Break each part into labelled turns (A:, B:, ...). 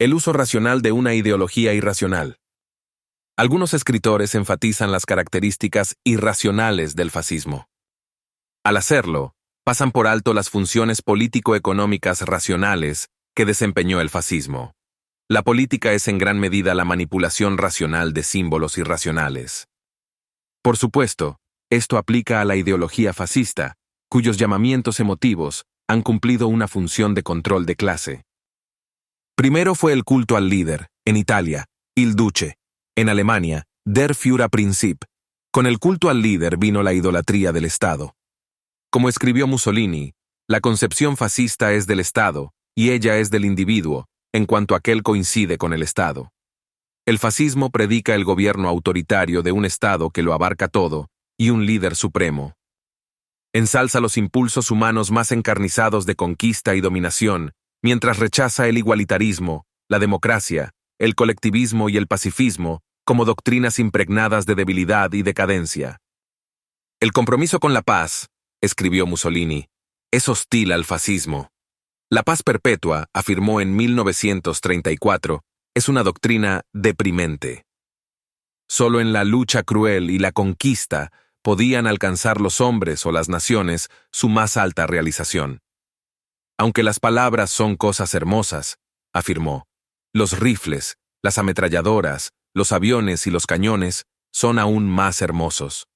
A: El uso racional de una ideología irracional. Algunos escritores enfatizan las características irracionales del fascismo. Al hacerlo, pasan por alto las funciones político-económicas racionales que desempeñó el fascismo. La política es en gran medida la manipulación racional de símbolos irracionales. Por supuesto, esto aplica a la ideología fascista, cuyos llamamientos emotivos han cumplido una función de control de clase. Primero fue el culto al líder, en Italia, il Duce, en Alemania, der Führerprinzip. Con el culto al líder vino la idolatría del Estado. Como escribió Mussolini, la concepción fascista es del Estado y ella es del individuo, en cuanto aquel coincide con el Estado. El fascismo predica el gobierno autoritario de un Estado que lo abarca todo y un líder supremo. Ensalza los impulsos humanos más encarnizados de conquista y dominación, mientras rechaza el igualitarismo, la democracia, el colectivismo y el pacifismo como doctrinas impregnadas de debilidad y decadencia. El compromiso con la paz, escribió Mussolini, es hostil al fascismo. La paz perpetua, afirmó en 1934, es una doctrina deprimente. Solo en la lucha cruel y la conquista podían alcanzar los hombres o las naciones su más alta realización. Aunque las palabras son cosas hermosas, afirmó, los rifles, las ametralladoras, los aviones y los cañones son aún más hermosos.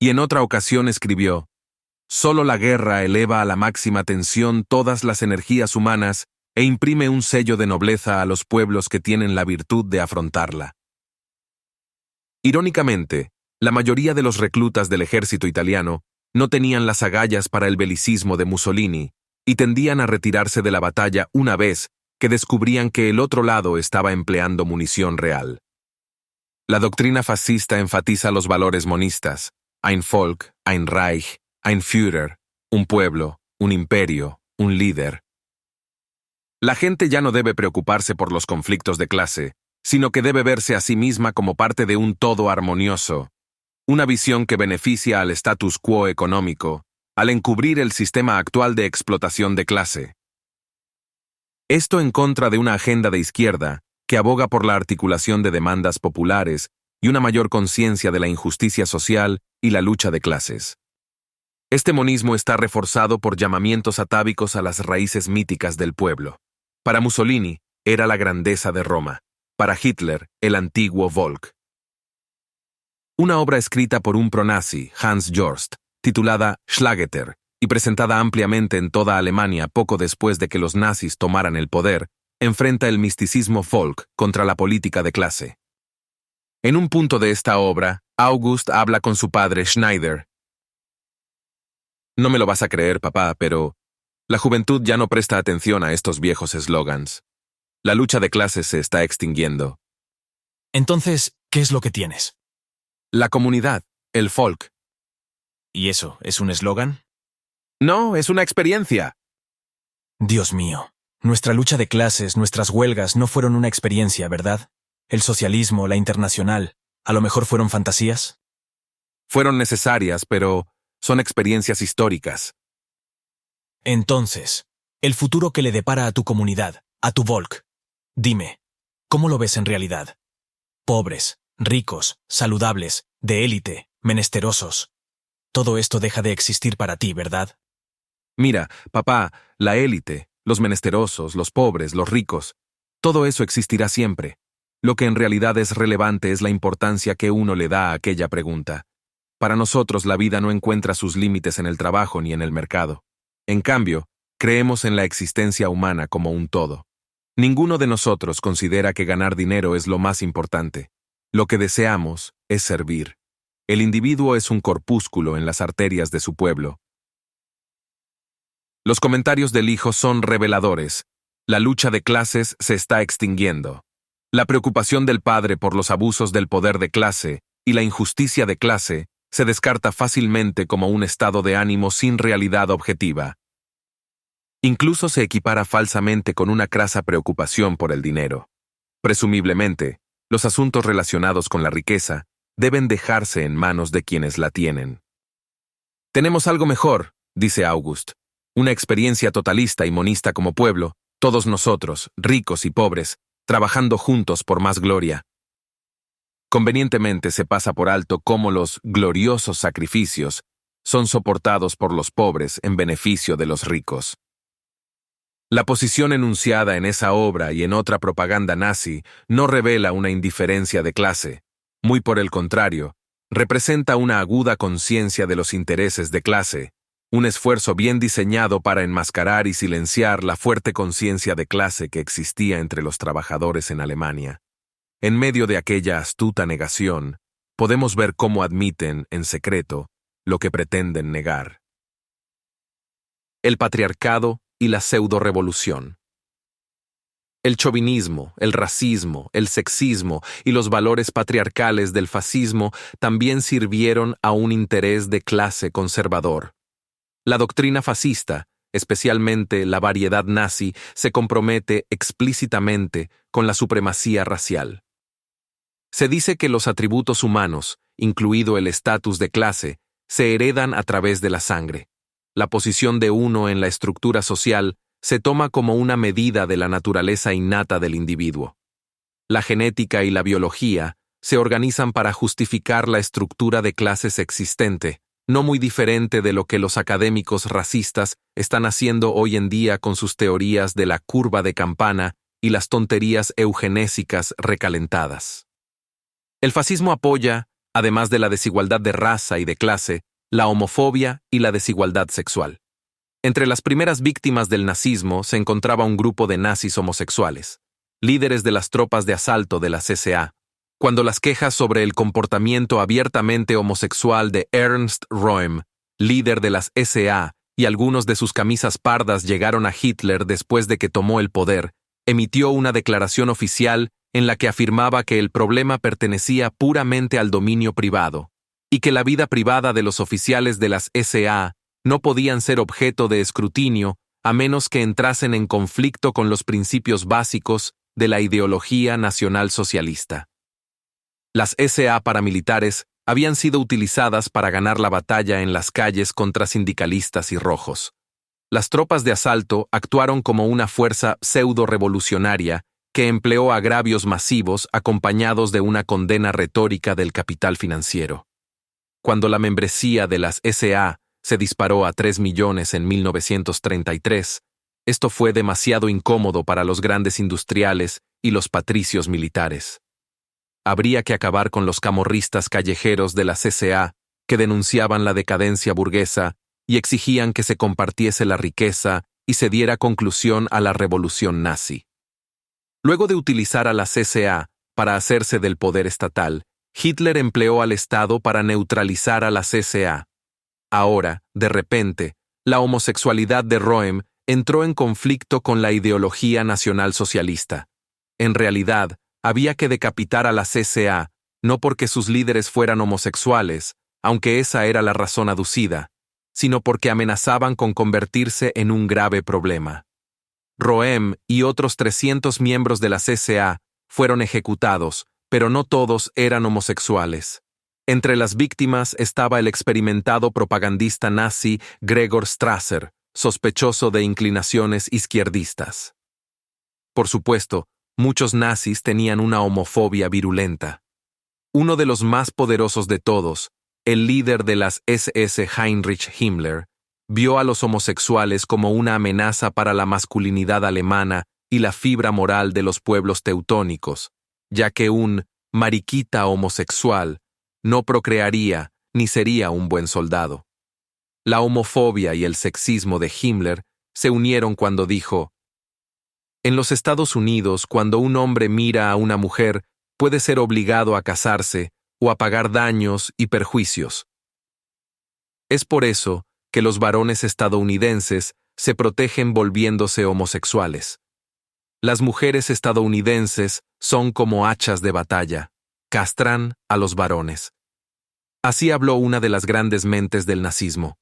A: Y en otra ocasión escribió, solo la guerra eleva a la máxima tensión todas las energías humanas e imprime un sello de nobleza a los pueblos que tienen la virtud de afrontarla. Irónicamente, la mayoría de los reclutas del ejército italiano no tenían las agallas para el belicismo de Mussolini y tendían a retirarse de la batalla una vez que descubrían que el otro lado estaba empleando munición real. La doctrina fascista enfatiza los valores monistas, ein Volk, ein Reich, ein Führer, un pueblo, un imperio, un líder. La gente ya no debe preocuparse por los conflictos de clase, sino que debe verse a sí misma como parte de un todo armonioso, una visión que beneficia al status quo económico, al encubrir el sistema actual de explotación de clase. Esto en contra de una agenda de izquierda que aboga por la articulación de demandas populares y una mayor conciencia de la injusticia social y la lucha de clases. Este monismo está reforzado por llamamientos atávicos a las raíces míticas del pueblo. Para Mussolini, era la grandeza de Roma. Para Hitler, el antiguo Volk. Una obra escrita por un pronazi, Hans Jost, titulada Schlageter, y presentada ampliamente en toda Alemania poco después de que los nazis tomaran el poder, enfrenta el misticismo folk contra la política de clase. En un punto de esta obra, August habla con su padre Schneider. No me lo vas a creer, papá, pero la juventud ya no presta atención a estos viejos eslogans. La lucha de clases se está extinguiendo.
B: Entonces, ¿qué es lo que tienes?
A: La comunidad, el folk.
B: ¿Y eso es un eslogan?
A: No, es una experiencia.
B: Dios mío, nuestra lucha de clases, nuestras huelgas no fueron una experiencia, ¿verdad? El socialismo, la internacional, ¿a lo mejor fueron fantasías?
A: Fueron necesarias, pero son experiencias históricas.
B: Entonces, el futuro que le depara a tu comunidad, a tu Volk. Dime, ¿cómo lo ves en realidad? Pobres, ricos, saludables, de élite, menesterosos. Todo esto deja de existir para ti, ¿verdad?
A: Mira, papá, la élite, los menesterosos, los pobres, los ricos, todo eso existirá siempre. Lo que en realidad es relevante es la importancia que uno le da a aquella pregunta. Para nosotros la vida no encuentra sus límites en el trabajo ni en el mercado. En cambio, creemos en la existencia humana como un todo. Ninguno de nosotros considera que ganar dinero es lo más importante. Lo que deseamos es servir. El individuo es un corpúsculo en las arterias de su pueblo. Los comentarios del hijo son reveladores. La lucha de clases se está extinguiendo. La preocupación del padre por los abusos del poder de clase y la injusticia de clase se descarta fácilmente como un estado de ánimo sin realidad objetiva. Incluso se equipara falsamente con una crasa preocupación por el dinero. Presumiblemente, los asuntos relacionados con la riqueza deben dejarse en manos de quienes la tienen. Tenemos algo mejor, dice August, una experiencia totalista y monista como pueblo, Todos nosotros, ricos y pobres, trabajando juntos por más gloria. Convenientemente se pasa por alto cómo los gloriosos sacrificios son soportados por los pobres en beneficio de los ricos. La posición enunciada en esa obra y en otra propaganda nazi no revela una indiferencia de clase, muy por el contrario, representa una aguda conciencia de los intereses de clase, un esfuerzo bien diseñado para enmascarar y silenciar la fuerte conciencia de clase que existía entre los trabajadores en Alemania. En medio de aquella astuta negación, podemos ver cómo admiten, en secreto, lo que pretenden negar. El patriarcado y la pseudo-revolución. El chauvinismo, el racismo, el sexismo y los valores patriarcales del fascismo también sirvieron a un interés de clase conservador. La doctrina fascista, especialmente la variedad nazi, se compromete explícitamente con la supremacía racial. Se dice que los atributos humanos, incluido el estatus de clase, se heredan a través de la sangre. La posición de uno en la estructura social se toma como una medida de la naturaleza innata del individuo. La genética y la biología se organizan para justificar la estructura de clases existente, no muy diferente de lo que los académicos racistas están haciendo hoy en día con sus teorías de la curva de campana y las tonterías eugenésicas recalentadas. El fascismo apoya, además de la desigualdad de raza y de clase, la homofobia y la desigualdad sexual. Entre las primeras víctimas del nazismo se encontraba un grupo de nazis homosexuales, líderes de las tropas de asalto de las SA. Cuando las quejas sobre el comportamiento abiertamente homosexual de Ernst Röhm, líder de las SA, y algunos de sus camisas pardas llegaron a Hitler después de que tomó el poder, emitió una declaración oficial en la que afirmaba que el problema pertenecía puramente al dominio privado, y que la vida privada de los oficiales de las SA no podían ser objeto de escrutinio a menos que entrasen en conflicto con los principios básicos de la ideología nacionalsocialista. Las SA paramilitares habían sido utilizadas para ganar la batalla en las calles contra sindicalistas y rojos. Las tropas de asalto actuaron como una fuerza pseudo-revolucionaria que empleó agravios masivos acompañados de una condena retórica del capital financiero. Cuando la membresía de las SA se disparó a 3 millones en 1933, esto fue demasiado incómodo para los grandes industriales y los patricios militares. Habría que acabar con los camorristas callejeros de las SA que denunciaban la decadencia burguesa y exigían que se compartiese la riqueza y se diera conclusión a la revolución nazi. Luego de utilizar a las SA para hacerse del poder estatal, Hitler empleó al Estado para neutralizar a las SA. Ahora, de repente, la homosexualidad de Röhm entró en conflicto con la ideología nacionalsocialista. En realidad, había que decapitar a las SA, no porque sus líderes fueran homosexuales, aunque esa era la razón aducida, sino porque amenazaban con convertirse en un grave problema. Röhm y otros 300 miembros de las SA fueron ejecutados, pero no todos eran homosexuales. Entre las víctimas estaba el experimentado propagandista nazi Gregor Strasser, sospechoso de inclinaciones izquierdistas. Por supuesto, muchos nazis tenían una homofobia virulenta. Uno de los más poderosos de todos, el líder de las SS Heinrich Himmler, vio a los homosexuales como una amenaza para la masculinidad alemana y la fibra moral de los pueblos teutónicos, ya que un mariquita homosexual no procrearía ni sería un buen soldado. La homofobia y el sexismo de Himmler se unieron cuando dijo: en los Estados Unidos, cuando un hombre mira a una mujer, puede ser obligado a casarse o a pagar daños y perjuicios. Es por eso que los varones estadounidenses se protegen volviéndose homosexuales. Las mujeres estadounidenses son como hachas de batalla, castran a los varones. Así habló una de las grandes mentes del nazismo.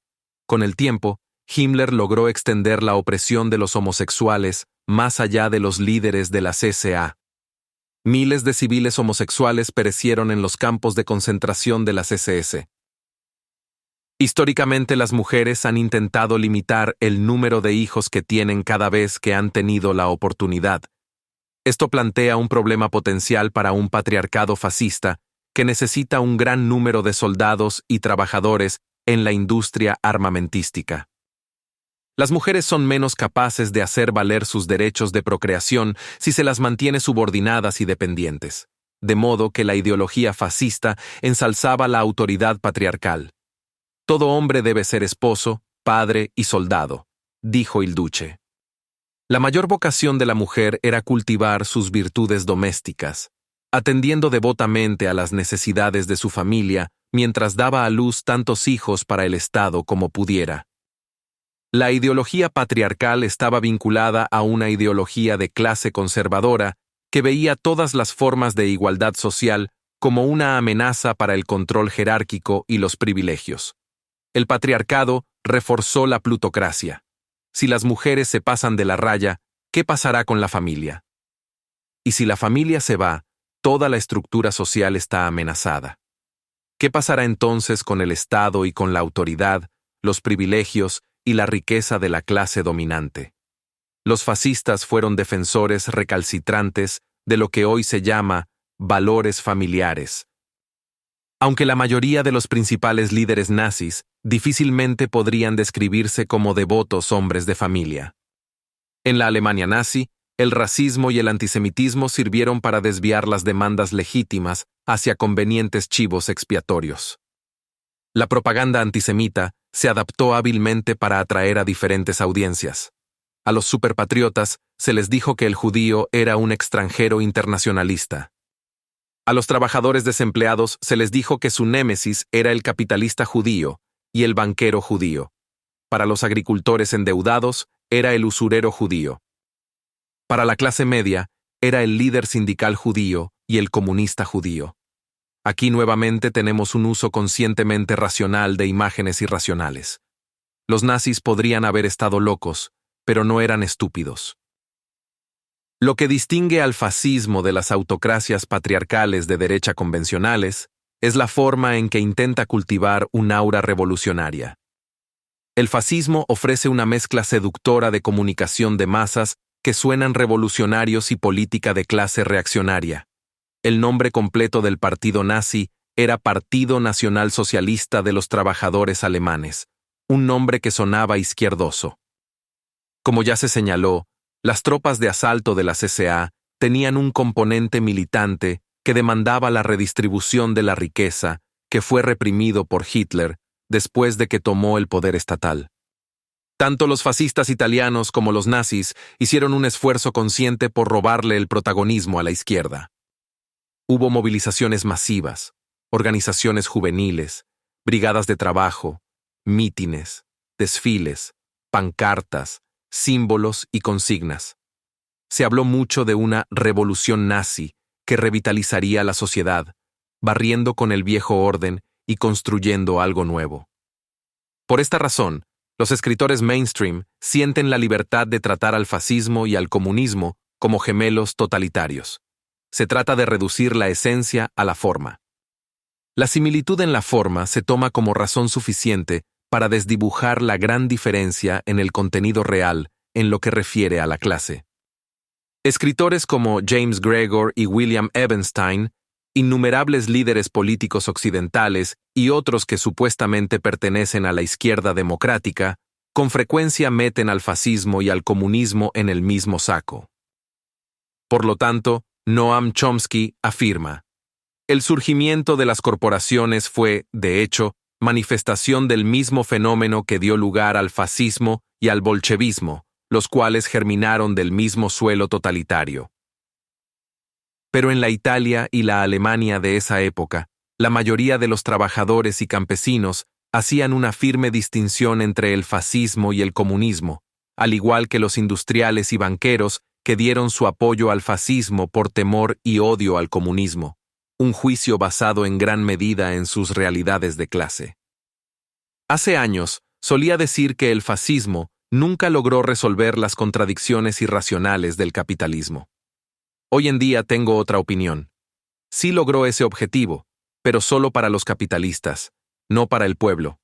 A: Con el tiempo, Himmler logró extender la opresión de los homosexuales más allá de los líderes de las SA. Miles de civiles homosexuales perecieron en los campos de concentración de las SS. Históricamente las mujeres han intentado limitar el número de hijos que tienen cada vez que han tenido la oportunidad. Esto plantea un problema potencial para un patriarcado fascista que necesita un gran número de soldados y trabajadores en la industria armamentística. Las mujeres son menos capaces de hacer valer sus derechos de procreación si se las mantiene subordinadas y dependientes, de modo que la ideología fascista ensalzaba la autoridad patriarcal. Todo hombre debe ser esposo, padre y soldado, dijo il Duce. La mayor vocación de la mujer era cultivar sus virtudes domésticas, atendiendo devotamente a las necesidades de su familia mientras daba a luz tantos hijos para el Estado como pudiera. La ideología patriarcal estaba vinculada a una ideología de clase conservadora que veía todas las formas de igualdad social como una amenaza para el control jerárquico y los privilegios. El patriarcado reforzó la plutocracia. Si las mujeres se pasan de la raya, ¿qué pasará con la familia? Y si la familia se va, toda la estructura social está amenazada. ¿Qué pasará entonces con el Estado y con la autoridad, los privilegios y la riqueza de la clase dominante? Los fascistas fueron defensores recalcitrantes de lo que hoy se llama valores familiares. Aunque la mayoría de los principales líderes nazis difícilmente podrían describirse como devotos hombres de familia. En la Alemania nazi, el racismo y el antisemitismo sirvieron para desviar las demandas legítimas hacia convenientes chivos expiatorios. La propaganda antisemita se adaptó hábilmente para atraer a diferentes audiencias. A los superpatriotas se les dijo que el judío era un extranjero internacionalista. A los trabajadores desempleados se les dijo que su némesis era el capitalista judío y el banquero judío. Para los agricultores endeudados era el usurero judío. Para la clase media era el líder sindical judío y el comunista judío. Aquí nuevamente tenemos un uso conscientemente racional de imágenes irracionales. Los nazis podrían haber estado locos, pero no eran estúpidos. Lo que distingue al fascismo de las autocracias patriarcales de derecha convencionales es la forma en que intenta cultivar un aura revolucionaria. El fascismo ofrece una mezcla seductora de comunicación de masas que suenan revolucionarios y política de clase reaccionaria. El nombre completo del partido nazi era Partido Nacional Socialista de los Trabajadores Alemanes, un nombre que sonaba izquierdoso. Como ya se señaló, las tropas de asalto de la CSA tenían un componente militante que demandaba la redistribución de la riqueza, que fue reprimido por Hitler después de que tomó el poder estatal. Tanto los fascistas italianos como los nazis hicieron un esfuerzo consciente por robarle el protagonismo a la izquierda. Hubo movilizaciones masivas, organizaciones juveniles, brigadas de trabajo, mítines, desfiles, pancartas, símbolos y consignas. Se habló mucho de una revolución nazi que revitalizaría la sociedad, barriendo con el viejo orden y construyendo algo nuevo. Por esta razón, los escritores mainstream sienten la libertad de tratar al fascismo y al comunismo como gemelos totalitarios. Se trata de reducir la esencia a la forma. La similitud en la forma se toma como razón suficiente para desdibujar la gran diferencia en el contenido real en lo que refiere a la clase. Escritores como James Gregor y William Ebenstein, innumerables líderes políticos occidentales y otros que supuestamente pertenecen a la izquierda democrática, con frecuencia meten al fascismo y al comunismo en el mismo saco. Por lo tanto, Noam Chomsky afirma: el surgimiento de las corporaciones fue, de hecho, manifestación del mismo fenómeno que dio lugar al fascismo y al bolchevismo, los cuales germinaron del mismo suelo totalitario. Pero en la Italia y la Alemania de esa época, la mayoría de los trabajadores y campesinos hacían una firme distinción entre el fascismo y el comunismo, al igual que los industriales y banqueros que dieron su apoyo al fascismo por temor y odio al comunismo, un juicio basado en gran medida en sus realidades de clase. Hace años, solía decir que el fascismo nunca logró resolver las contradicciones irracionales del capitalismo. Hoy en día tengo otra opinión. Sí logró ese objetivo, pero solo para los capitalistas, no para el pueblo.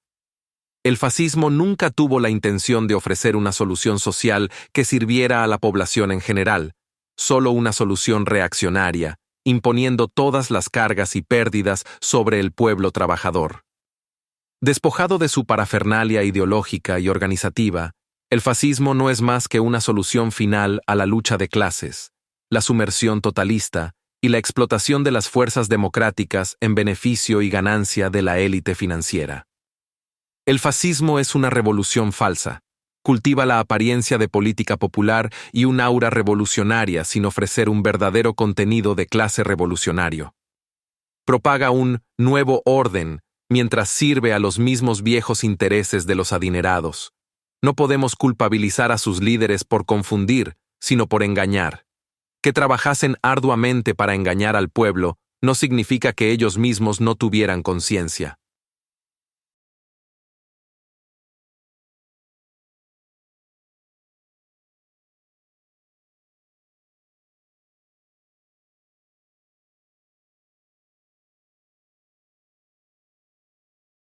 A: El fascismo nunca tuvo la intención de ofrecer una solución social que sirviera a la población en general, solo una solución reaccionaria, imponiendo todas las cargas y pérdidas sobre el pueblo trabajador. Despojado de su parafernalia ideológica y organizativa, el fascismo no es más que una solución final a la lucha de clases, la sumersión totalista y la explotación de las fuerzas democráticas en beneficio y ganancia de la élite financiera. El fascismo es una revolución falsa. Cultiva la apariencia de política popular y un aura revolucionaria sin ofrecer un verdadero contenido de clase revolucionario. Propaga un nuevo orden mientras sirve a los mismos viejos intereses de los adinerados. No podemos culpabilizar a sus líderes por confundir, sino por engañar. Que trabajasen arduamente para engañar al pueblo no significa que ellos mismos no tuvieran conciencia.